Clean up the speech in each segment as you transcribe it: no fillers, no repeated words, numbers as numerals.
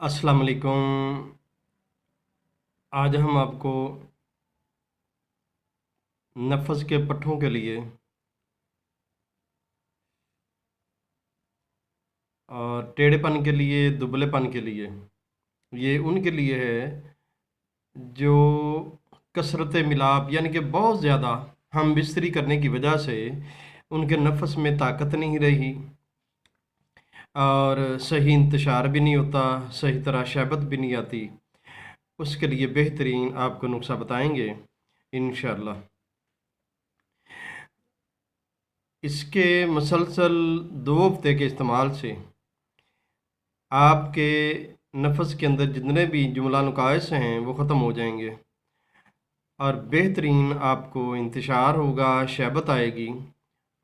अस्सलाम वालेकुम। आज हम आपको नफ़्स के पट्ठों के लिए और टेढ़ेपन के लिए, दुबलेपन के लिए, ये उनके लिए है जो कसरत मिलाप यानी कि बहुत ज़्यादा हम बिस्तरी करने की वजह से उनके नफ़्स में ताकत नहीं रही और सही इंतशार भी नहीं होता, सही तरह शहबत भी नहीं आती। उसके लिए बेहतरीन आपको नुस्खा बताएंगे इंशाअल्लाह। इसके मुसलसल 2 हफ्ते के इस्तेमाल से आपके नफ़्स के अंदर जितने भी जुमला नुकाइस हैं वो ख़त्म हो जाएंगे और बेहतरीन आपको इंतशार होगा, शहबत आएगी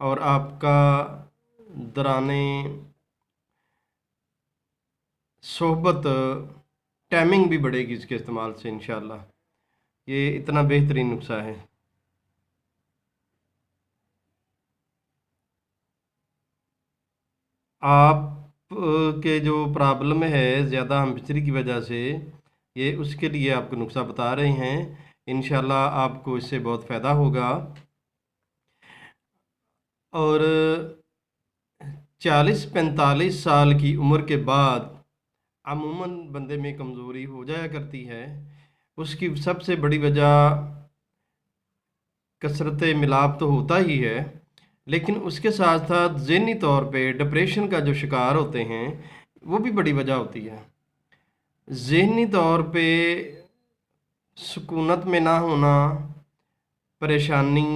और आपका दौराने सोहबत टाइमिंग भी बढ़ेगी इसके इस्तेमाल से इंशाअल्लाह। ये इतना बेहतरीन नुस्खा है। आप के जो प्रॉब्लम है ज़्यादा हम बिस्तरी की वजह से, ये उसके लिए आपको नुस्खा बता रहे हैं। इंशाल्लाह आपको इससे बहुत फ़ायदा होगा। और 40-45 साल की उम्र के बाद अमूमन बंदे में कमज़ोरी हो जाया करती है। उसकी सबसे बड़ी वजह कसरत मिलाप तो होता ही है, लेकिन उसके साथ साथ ज़हनी तौर पे डिप्रेशन का जो शिकार होते हैं वो भी बड़ी वजह होती है। ज़हनी तौर पे सुकूनत में ना होना, परेशानी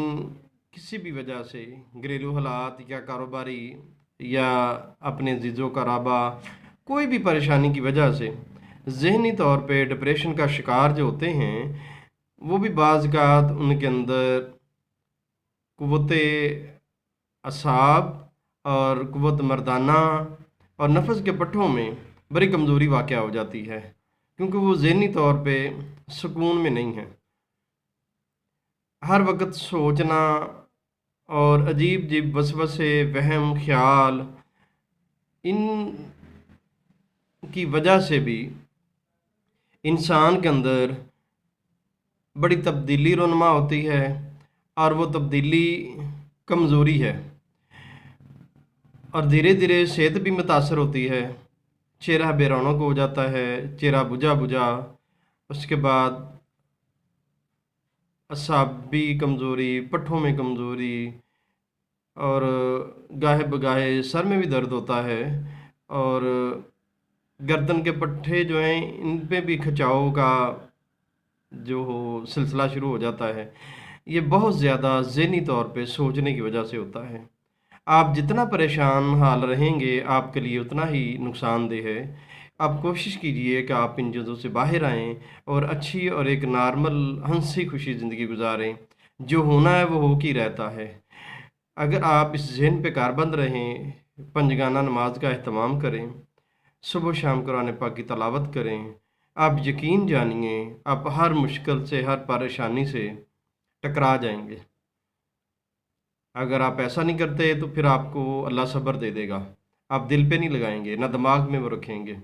किसी भी वजह से, घरेलू हालात या कारोबारी या अपने जीजों का राबा, कोई भी परेशानी की वजह से ज़हनी तौर पे डिप्रेशन का शिकार जो होते हैं वो भी बाज़ उनके अंदर क़ुव्वत असाब और क़ुव्वत मर्दाना और नफ़स के पट्ठों में बड़ी कमज़ोरी वाक़या हो जाती है, क्योंकि वो ज़हनी तौर पे सुकून में नहीं है। हर वक्त सोचना और अजीब अजीब वसवसे, वहम ख्याल, इन की वजह से भी इंसान के अंदर बड़ी तब्दीली रोनमा होती है और वो तब्दीली कमज़ोरी है और धीरे धीरे सेहत भी मुतासर होती है। चेहरा बेरौनक हो जाता है, चेहरा बुझा बुझा, उसके बाद असाबी कमज़ोरी, पट्ठों में कमज़ोरी और गाहे बगाहे सर में भी दर्द होता है और गर्दन के पट्ठे जो हैं इन पे भी खिंचाव का जो हो सिलसिला शुरू हो जाता है। ये बहुत ज़्यादा ज़हनी तौर पे सोचने की वजह से होता है। आप जितना परेशान हाल रहेंगे आपके लिए उतना ही नुकसानदेह है। आप कोशिश कीजिए कि आप इन चीज़ों से बाहर आएँ और अच्छी और एक नॉर्मल हंसी खुशी ज़िंदगी गुजारें। जो होना है वो हो के ही रहता है। अगर आप इस ज़हन पे कारबंद रहें, पंजगाना नमाज का एहतमाम करें, सुबह शाम कुरान पाक की तलावत करें, आप यकीन जानिए आप हर मुश्किल से, हर परेशानी से टकरा जाएंगे। अगर आप ऐसा नहीं करते तो फिर आपको अल्लाह सब्र दे देगा। आप दिल पे नहीं लगाएंगे, ना दिमाग में वो रखेंगे।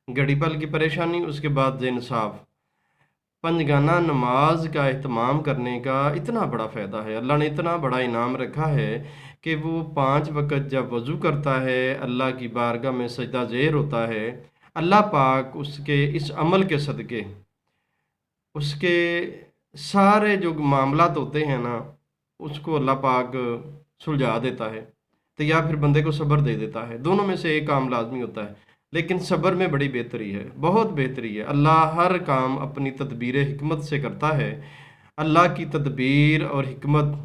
घड़ी पल की परेशानी, उसके बाद ज़हन साफ। पंजगाना नमाज का एहतमाम करने का इतना बड़ा फ़ायदा है, अल्लाह ने इतना बड़ा इनाम रखा है कि वो 5 वक़्त जब वज़ू करता है, अल्लाह की बारगाह में सजदा ज़ेर होता है, अल्लाह पाक उसके इस अमल के सदक़े उसके सारे जो मामलात होते हैं ना, उसको अल्लाह पाक सुलझा देता है। तो या फिर बंदे को सब्र दे देता है, दोनों में से एक काम लाजमी होता है। लेकिन सब्र में बड़ी बेहतरी है, बहुत बेहतरी है। अल्लाह हर काम अपनी तदबीर हिकमत से करता है। अल्लाह की तदबीर और हिकमत,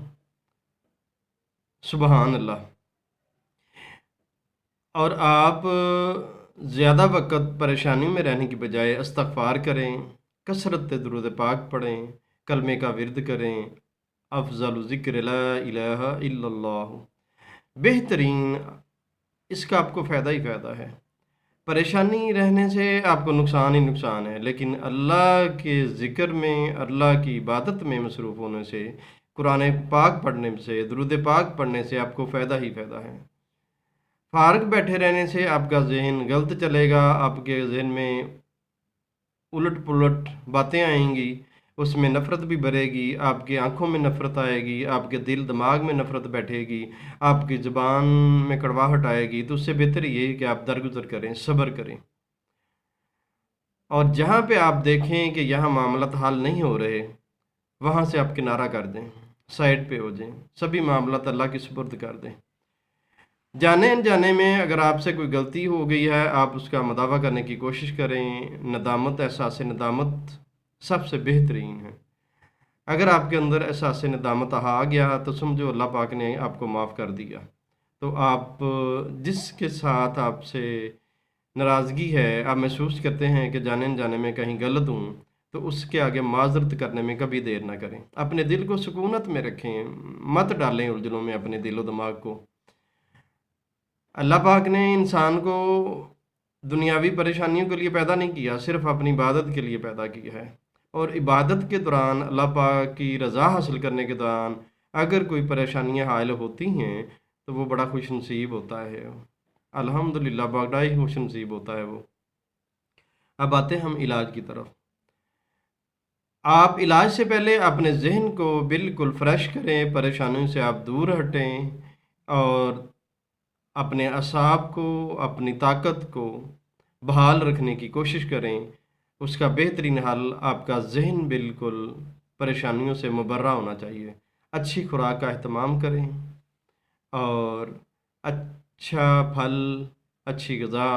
सुबहान अल्लाह। और आप ज़्यादा वक़्त परेशानी में रहने की बजाय इस्तग़फ़ार करें, कसरत दुरूद पाक पढ़ें, कलमे का विर्द करें। अफ़ज़ल ज़िक्र ला इलाहा इल्लल्लाह, बेहतरीन इसका आपको फ़ायदा ही फ़ायदा है। परेशानी रहने से आपको नुकसान ही नुकसान है, लेकिन अल्लाह के ज़िक्र में, अल्लाह की इबादत में मसरूफ़ होने से, कुरान पाक पढ़ने से, दुरूद पाक पढ़ने से आपको फ़ायदा ही फ़ायदा है। फ़ारग बैठे रहने से आपका ज़हन गलत चलेगा, आपके ज़हन में उलट पुलट बातें आएंगी, उसमें नफ़रत भी भरेगी, आपकी आंखों में नफ़रत आएगी, आपके दिल दिमाग में नफ़रत बैठेगी, आपकी ज़ुबान में कड़वाहट आएगी। तो उससे बेहतर ये है कि आप दरगुजर करें, सब्र करें, और जहाँ पे आप देखें कि यहाँ मामलात हल नहीं हो रहे, वहाँ से आप किनारा कर दें, साइड पे हो जाएं, सभी मामलात अल्लाह के सुपुर्द कर दें। जाने अनजाने में अगर आपसे कोई गलती हो गई है, आप उसका मदावा करने की कोशिश करें। नदामत, एहसास नदामत सबसे बेहतरीन है। अगर आपके अंदर एहसास नदामत आ गया तो समझो अल्लाह पाक ने आपको माफ़ कर दिया। तो आप जिसके साथ आपसे नाराज़गी है, आप महसूस करते हैं कि जाने अनजाने में कहीं गलत हूँ, तो उसके आगे माजरत करने में कभी देर ना करें। अपने दिल को सुकूनत में रखें, मत डालें उलझनों में अपने दिलो दिमाग को। अल्लाह पाक ने इंसान को दुनियावी परेशानियों के लिए पैदा नहीं किया, सिर्फ अपनी इबादत के लिए पैदा किया है। और इबादत के दौरान, अल्लाह पाक की रज़ा हासिल करने के दौरान अगर कोई परेशानियां हायल होती हैं तो वो बड़ा खुश नसीब होता है। अल्हम्दुलिल्लाह, बड़ा ही खुश नसीब होता है वो। अब आते हैं हम इलाज की तरफ। आप इलाज से पहले अपने जहन को बिल्कुल फ्रेश करें, परेशानियों से आप दूर हटें, और अपने असाब को, अपनी ताकत को बहाल रखने की कोशिश करें। उसका बेहतरीन हल आपका जहन बिल्कुल परेशानियों से मुबर्रा होना चाहिए। अच्छी खुराक का अहतमाम करें, और अच्छा फल, अच्छी ग़िज़ा,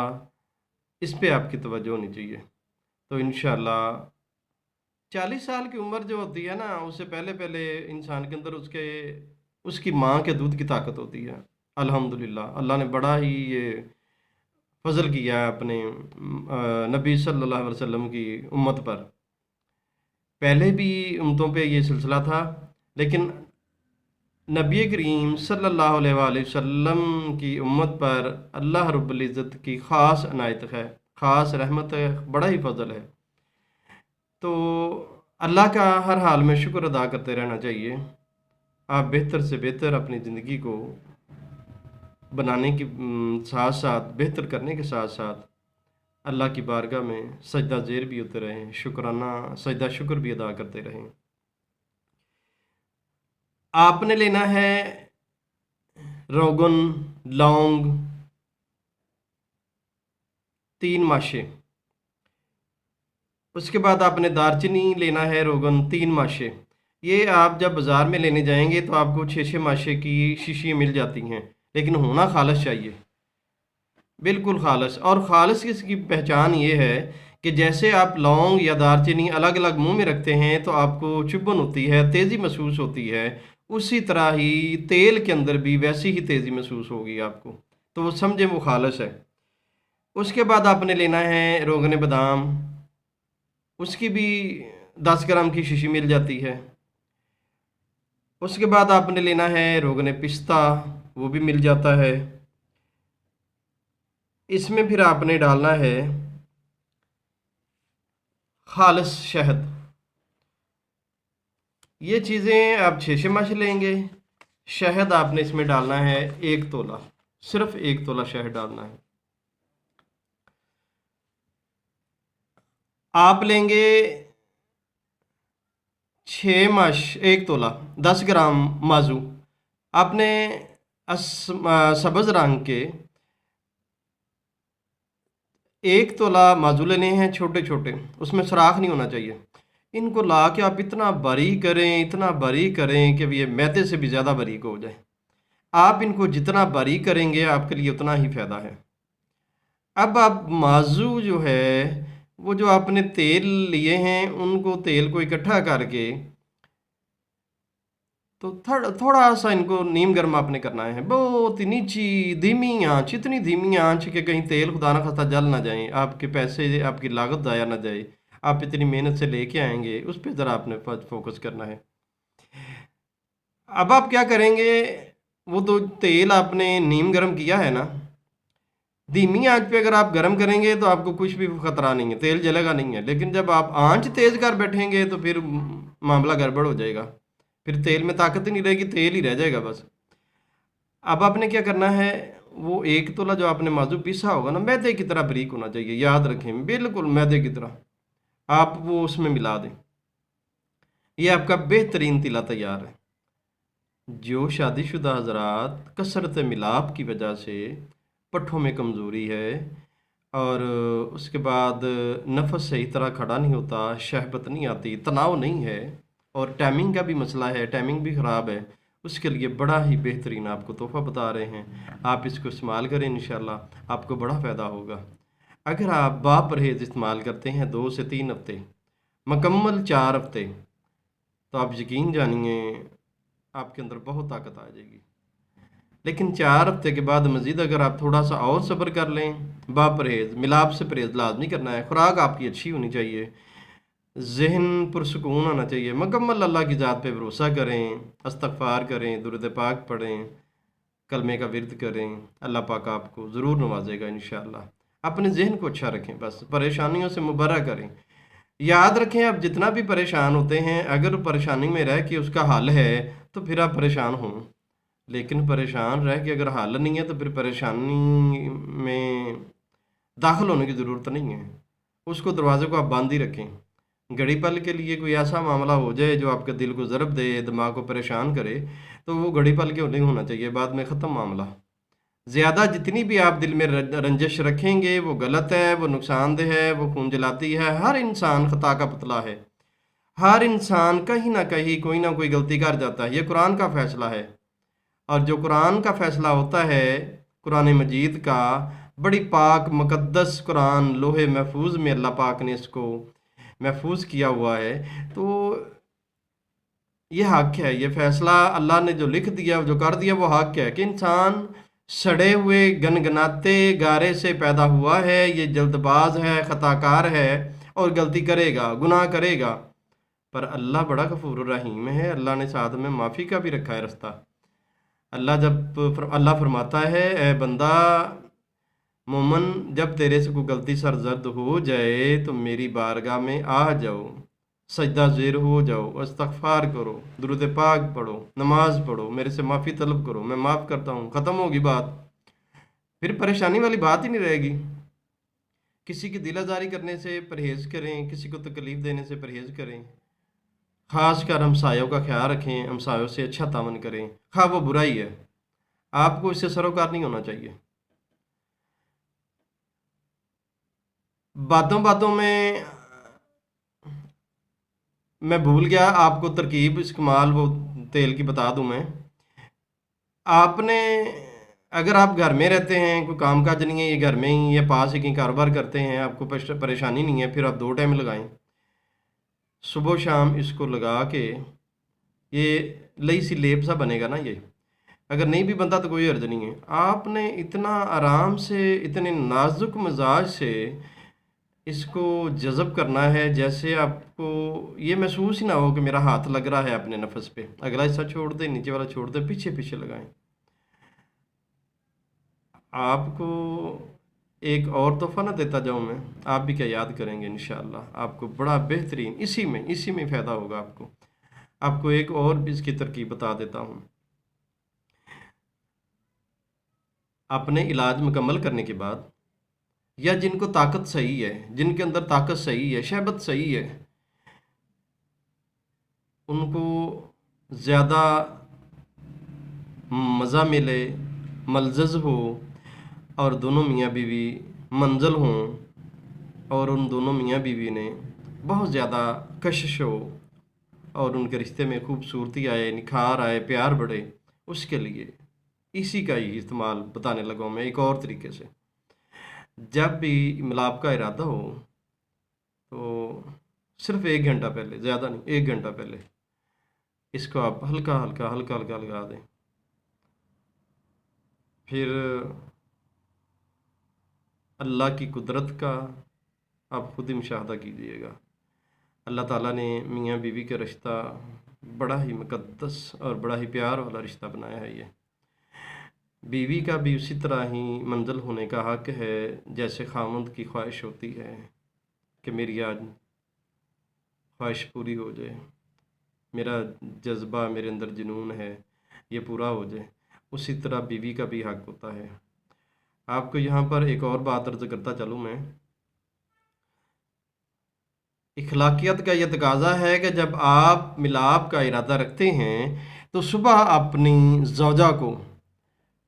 इस पे आपकी तवज्जो होनी चाहिए। तो इंशाअल्लाह 40 साल की उम्र जो होती है ना, उससे पहले पहले इंसान के अंदर उसकी माँ के दूध की ताकत होती है। अल्हम्दुलिल्लाह, अल्लाह ने बड़ा ही ये फजल किया है अपने नबी सल्लल्लाहु अलैहि वसल्लम की उम्मत पर। पहले भी उम्मतों पे ये सिलसिला था, लेकिन नबी करीम सल्लल्लाहु अलैहि वसल्लम की उम्मत पर अल्लाह रब्बुल इज़्ज़त की ख़ास अनायत है, ख़ास रहमत है, बड़ा ही फजल है। तो अल्लाह का हर हाल में शुक्र अदा करते रहना चाहिए। आप बेहतर से बेहतर अपनी ज़िंदगी को बनाने के साथ साथ, बेहतर करने के साथ साथ, अल्लाह की बारगाह में सजदा ज़ेर भी होते रहें, शुक्राना सजदा शुक्र भी अदा करते रहें। आपने लेना है रोगन, लौंग, 3 माशे। उसके बाद आपने दारचीनी लेना है, रोगन, 3 माशे। ये आप जब बाज़ार में लेने जाएंगे तो आपको 6-6 माशे की शीशियाँ मिल जाती हैं, लेकिन होना खालिस चाहिए, बिल्कुल खालिस। और खालिस की पहचान ये है कि जैसे आप लौंग या दारचीनी अलग अलग मुंह में रखते हैं तो आपको चुभन होती है, तेज़ी महसूस होती है, उसी तरह ही तेल के अंदर भी वैसी ही तेज़ी महसूस होगी आपको। तो वो समझें वो खालिस है। उसके बाद आपने लेना है रोगन बादाम, उसकी भी 10 ग्राम की शीशी मिल जाती है। उसके बाद आपने लेना है रोगन पिस्ता, वो भी मिल जाता है। इसमें फिर आपने डालना है खालिस शहद। ये चीज़ें आप 6-6 माशे लेंगे। शहद आपने इसमें डालना है 1 तोला, सिर्फ 1 तोला शहद डालना है। आप लेंगे 6 माश, 1 तोला, 10 ग्राम माजू। आपने सब्ज़ रंग के 1 तोला माजू लेने हैं, छोटे छोटे, उसमें सुराख नहीं होना चाहिए। इनको ला के आप इतना बारीक करें, इतना बारीक करें कि ये मैदे से भी ज़्यादा बारीक हो जाए। आप इनको जितना बारीक करेंगे आपके लिए उतना ही फ़ायदा है। अब आप माजू जो है, वो जो आपने तेल लिए हैं, उनको तेल को इकट्ठा करके तो थोड़ा सा इनको नीम गर्म आपने करना है, बहुत ही नीची धीमी आंच, इतनी धीमी आंच कि कहीं तेल खुदा ना खास्ता जल ना जाए, आपके पैसे, आपकी लागत ज़ाया ना जाए। आप इतनी मेहनत से लेके आएंगे, उस पर ज़रा आपने फोकस करना है। अब आप क्या करेंगे, वो तो तेल आपने नीम गर्म किया है ना, धीमी आंच पे अगर आप गर्म करेंगे तो आपको कुछ भी खतरा नहीं है, तेल जलेगा नहीं है। लेकिन जब आप आंच तेज़ कर बैठेंगे तो फिर मामला गड़बड़ हो जाएगा, फिर तेल में ताकत ही नहीं रहेगी, तेल ही रह जाएगा बस। अब आपने क्या करना है, वो 1 तोला जो आपने माजू पीसा होगा ना, मैदे की तरह बारीक होना चाहिए, याद रखें, बिल्कुल मैदे की तरह। आप वो उसमें मिला दें। ये आपका बेहतरीन तिला तैयार है। जो शादीशुदा हजरात कसरत मिलाप की वजह से पट्ठों में कमज़ोरी है और उसके बाद नफस सही तरह खड़ा नहीं होता, शहबत नहीं आती, तनाव नहीं है और टाइमिंग का भी मसला है, टाइमिंग भी ख़राब है, उसके लिए बड़ा ही बेहतरीन आपको तोहफ़ा बता रहे हैं। आप इसको इस्तेमाल करें, इंशाल्लाह आपको बड़ा फ़ायदा होगा। अगर आप बापरहेज़ इस्तेमाल करते हैं 2 से 3 हफ्ते, मुकम्मल 4 हफ्ते, तो आप यकीन जानिए आपके अंदर बहुत ताकत आ जाएगी। लेकिन 4 हफ्ते के बाद मज़ीद अगर आप थोड़ा सा और सब्र कर लें, बापरहेज़ मिलाप से परहेज़ लाजमी करना है, खुराक आपकी अच्छी होनी चाहिए, ज़हन पुरसकून होना चाहिए, मुकम्मल अल्लाह की ज़ात पे भरोसा करें, इस्तग़फ़ार करें, दुरूद पाक पढ़ें, कलमे का विर्द करें, अल्लाह पाक आपको ज़रूर नवाजेगा इंशाअल्लाह। अपने ज़हन को अच्छा रखें, बस परेशानियों से मुबर्रा करें। याद रखें, आप जितना भी परेशान होते हैं, अगर परेशानी में रह के उसका हल है तो फिर आप परेशान हों, लेकिन परेशान रह के अगर हल नहीं है तो फिर परेशानी में दाखिल होने की ज़रूरत नहीं है। उसको दरवाज़े को आप बंद ही रखें। घड़ी पल के लिए कोई ऐसा मामला हो जाए जो आपके दिल को ज़रब दे, दिमाग को परेशान करे, तो वो घड़ी पल के नहीं होना चाहिए, बाद में ख़त्म मामला। ज़्यादा जितनी भी आप दिल में रंजिश रखेंगे वो गलत है, वो नुकसानदेह है, वो खून जलाती है। हर इंसान खता का पुतला है, हर इंसान कहीं ना कहीं कोई ना कोई गलती कर जाता है। ये कुरान का फ़ैसला है, और जो कुरान का फ़ैसला होता है, कुरान मजीद का, बड़ी पाक मुकद्दस कुरान, लोहे महफूज में अल्लाह पाक ने इसको महफूज किया हुआ है। तो ये हक है, ये फ़ैसला अल्लाह ने जो लिख दिया, जो कर दिया, वो हक है कि इंसान सड़े हुए गनगनाते गारे से पैदा हुआ है, ये जल्दबाज है, ख़ताकार है और गलती करेगा, गुनाह करेगा। पर अल्लाह बड़ा गफूर रहीम है, अल्लाह ने साथ में माफ़ी का भी रखा है रास्ता। अल्लाह फरमाता है, ए बंदा मोमन, जब तेरे से कोई गलती सरजद हो जाए तो मेरी बारगाह में आ जाओ, सजदा ज़ेर हो जाओ, इस्तग़फ़ार करो, दुरूद पाक पढ़ो, नमाज पढ़ो, मेरे से माफ़ी तलब करो, मैं माफ़ करता हूँ, ख़त्म होगी बात। फिर परेशानी वाली बात ही नहीं रहेगी। किसी की दिल आज़ारी करने से परहेज़ करें, किसी को तकलीफ़ देने से परहेज़ करें। ख़ास कर हमसायों का ख्याल रखें, हमसायों से अच्छा तावन करें, खा वो बुरा ही है, आपको इससे सरोकार नहीं होना चाहिए। बातों बातों में मैं भूल गया आपको तरकीब इस्तेमाल वो तेल की बता दूं मैं। आपने, अगर आप घर में रहते हैं, कोई काम काज नहीं है, ये घर में ही या पास ही कहीं कारोबार करते हैं, आपको परेशानी नहीं है, फिर आप 2 टाइम लगाएं, सुबह शाम इसको लगा के। ये लई सी लेप सा बनेगा ना ये, अगर नहीं भी बनता तो कोई अर्ज नहीं है। आपने इतना आराम से, इतने नाजुक मिजाज से इसको जज़ब करना है, जैसे आपको ये महसूस ही ना हो कि मेरा हाथ लग रहा है अपने नफस पे। अगला हिस्सा छोड़ दे, नीचे वाला छोड़ दे, पीछे पीछे लगाएं। आपको एक और तोहफा ना देता जाऊं मैं, आप भी क्या याद करेंगे इंशाअल्लाह, आपको बड़ा बेहतरीन इसी में फ़ायदा होगा आपको। आपको एक और भी इसकी तरकीब बता देता हूँ। आपने इलाज मुकम्मल करने के बाद, या जिनको ताकत सही है, जिनके अंदर ताकत सही है, शहबत सही है, उनको ज़्यादा मज़ा मिले, मलज़्ज़ हो, और दोनों मियाँ बीवी मंज़ल हों, और उन दोनों मियाँ बीवी ने बहुत ज़्यादा कशिश हो और उनके रिश्ते में खूबसूरती आए, निखार आए, प्यार बढ़े, उसके लिए इसी का ही इस्तेमाल बताने लगा हूँ मैं एक और तरीके से। जब भी मिलाप का इरादा हो तो सिर्फ 1 घंटा पहले, ज़्यादा नहीं, 1 घंटा पहले इसको आप हल्का हल्का हल्का हल्का लगा दें। फिर अल्लाह की कुदरत का आप खुद ही मुशाहदा कीजिएगा। अल्लाह ताला ने मियाँ बीवी का रिश्ता बड़ा ही मुकद्दस और बड़ा ही प्यार वाला रिश्ता बनाया है। ये बीवी का भी उसी तरह ही मंजिल होने का हक़ है जैसे खामद की ख्वाहिश होती है कि मेरी आज ख्वाहिश पूरी हो जाए, मेरा जज्बा, मेरे अंदर जुनून है, ये पूरा हो जाए। उसी तरह बीवी का भी हक़ होता है। आपको यहाँ पर एक और बात अर्ज़ करता चलूँ मैं। اخلاقیات کا یہ تقاضا ہے کہ جب آپ ملاپ کا ارادہ رکھتے ہیں تو صبح اپنی زوجہ کو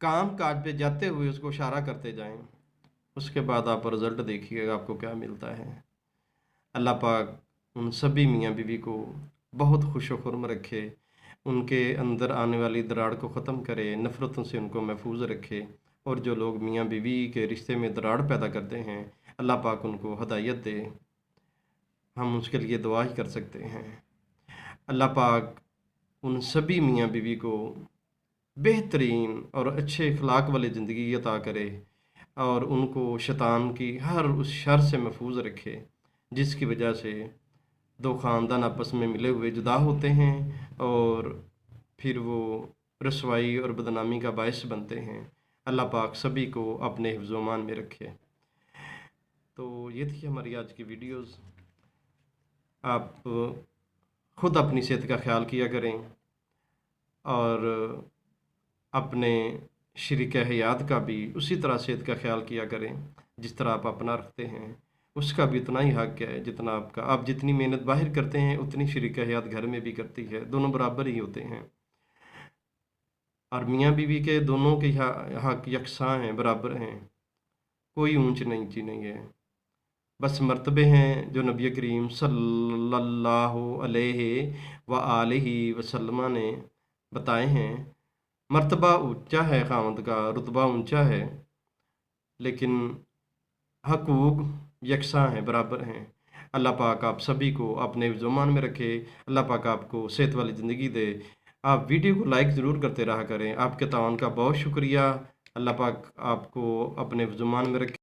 کام کاج پہ جاتے ہوئے اس کو اشارہ کرتے جائیں، اس کے بعد آپ رزلٹ دیکھیے گا آپ کو کیا ملتا ہے۔ اللہ پاک ان سبھی میاں بیوی کو بہت خوش و خرم رکھے، ان کے اندر آنے والی دراڑ کو ختم کرے، نفرتوں سے ان کو محفوظ رکھے، اور جو لوگ میاں بیوی کے رشتے میں دراڑ پیدا کرتے ہیں اللہ پاک ان کو ہدایت دے۔ ہم اس کے لیے دعا ہی کر سکتے ہیں۔ اللہ پاک ان سبھی میاں بیوی کو بہترین اور اچھے اخلاق والی زندگی عطا کرے، اور ان کو شیطان کی ہر اس شر سے محفوظ رکھے جس کی وجہ سے دو خاندان آپس میں ملے ہوئے جدا ہوتے ہیں اور پھر وہ رسوائی اور بدنامی کا باعث بنتے ہیں۔ اللہ پاک سبھی کو اپنے حفظ و امان میں رکھے۔ تو یہ تھی ہماری آج کی ویڈیوز۔ آپ خود اپنی صحت کا خیال کیا کریں اور اپنے شریک حیات کا بھی اسی طرح صحت کا خیال کیا کریں جس طرح آپ اپنا رکھتے ہیں، اس کا بھی اتنا ہی حق ہے جتنا آپ کا۔ آپ جتنی محنت باہر کرتے ہیں اتنی شریک حیات گھر میں بھی کرتی ہے، دونوں برابر ہی ہوتے ہیں، اور میاں بیوی کے دونوں کے حق یکساں ہیں، برابر ہیں، کوئی اونچ نیچی نہیں ہے۔ بس مرتبے ہیں جو نبی کریم صلی اللہ علیہ وآلہ وسلم نے بتائے ہیں۔ مرتبہ اونچا ہے، خاوند کا رتبہ اونچا ہے، لیکن حقوق یکساں ہیں، برابر ہیں۔ اللہ پاک آپ سبھی کو اپنے حفظ و امان میں رکھے، اللہ پاک آپ کو صحت والی زندگی دے۔ آپ ویڈیو کو لائک ضرور کرتے رہا کریں، آپ کے تعاون کا بہت شکریہ۔ اللہ پاک آپ کو اپنے حفظ و امان میں رکھے۔